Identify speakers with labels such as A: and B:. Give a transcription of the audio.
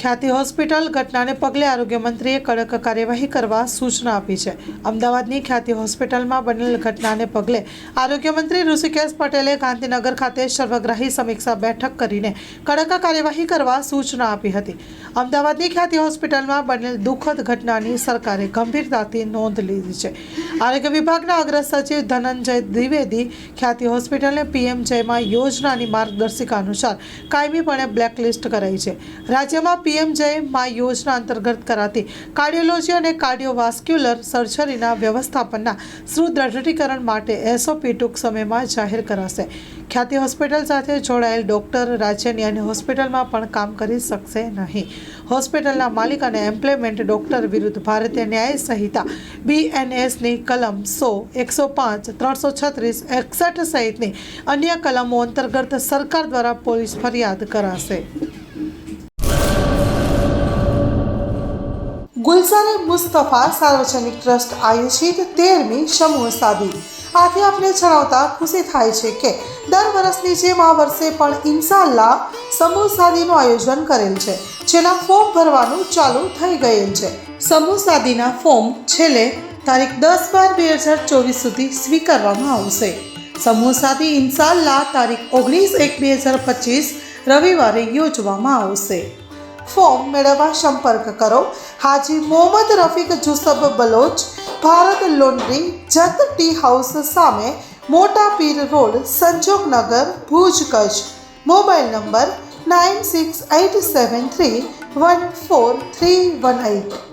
A: ખ્યાતિ હોસ્પિટલ ઘટનાને પગલે આરોગ્ય મંત્રીએ કડક કાર્યવાહી કરવા સૂચના આપી છે। અમદાવાદની ખ્યાતિ હોસ્પિટલમાં બનેલ ઘટનાને પગલે આરોગ્ય મંત્રી ઋષિકેશ પટેલે ગાંધીનગર ખાતે સર્વગ્રાહી સમીક્ષા બેઠક કરીને કડક કાર્યવાહી કરવા સૂચના આપી હતી। અમદાવાદની ખ્યાતિ હોસ્પિટલમાં બનેલ દુઃખદ ઘટનાની સરકારે ગંભીરતાથી નોંધ લીધી છે। આરોગ્ય વિભાગના અગ્ર સચિવ ધનંજય દ્વિવેદી ખ્યાતિ હોસ્પિટલને પીએમજયમાં યોજનાની માર્ગદર્શિકા અનુસાર કાયમીપણે બ્લેકલિસ્ટ કરાઈ છે। રાજ્યમાં પીએમજય યોજના અંતર્ગત કરાતી કાર્ડિયોલોજી અને કાર્ડિયોવાસ્ક્યુલર સર્જરીના વ્યવસ્થાપનના સુદૃઢીકરણ માટે એસઓપી ટૂંક સમયમાં જાહેર કરાશે। ખ્યાતિ હોસ્પિટલ સાથે જોડાયેલ ડોક્ટર રાજ્યની અન્ય હોસ્પિટલમાં પણ કામ કરી શકશે નહીં। હોસ્પિટલના માલિક અને એમ્પ્લોયમેન્ટ ડોક્ટર વિરુદ્ધ ભારતીય ન્યાય સંહિતા બીએનએસની કલમ 100, 105, 336, 61 સહિતની અન્ય કલમો અંતર્ગત સરકાર દ્વારા પોલીસ ફરિયાદ કરાશે। ગુલઝાર મુસ્તફા સાર્વજનિક ટ્રસ્ટ આયોજિત 13મી સમૂહ શાદી। આથી આપને જણાવતા ખુશી થાય છે કે દર વર્ષની જેમ આ વર્ષે પણ ઇન્શાઅલ્લાહ સમૂહ શાદીનું આયોજન કરેલ છે, જેના ફોર્મ ભરવાનું ચાલુ થઈ ગયેલ છે। સમૂહ શાદીના ફોર્મ છેલ્લે તારીખ 10/12/2024 સુધી સ્વીકારવામાં આવશે। સમૂહ શાદી ઇન્શાઅલ્લાહ તારીખ 19/1/2025 રવિવારે યોજવામાં આવશે। ફોર્મ મેળવવા સંપર્ક કરો Haji Mohammad Rafiq Jusab Baloch, Bharat laundry, Jat tea house સામે, Mota Pir road, Sanjognagar, Bhuj, Kutch. Mobile number 9687314318।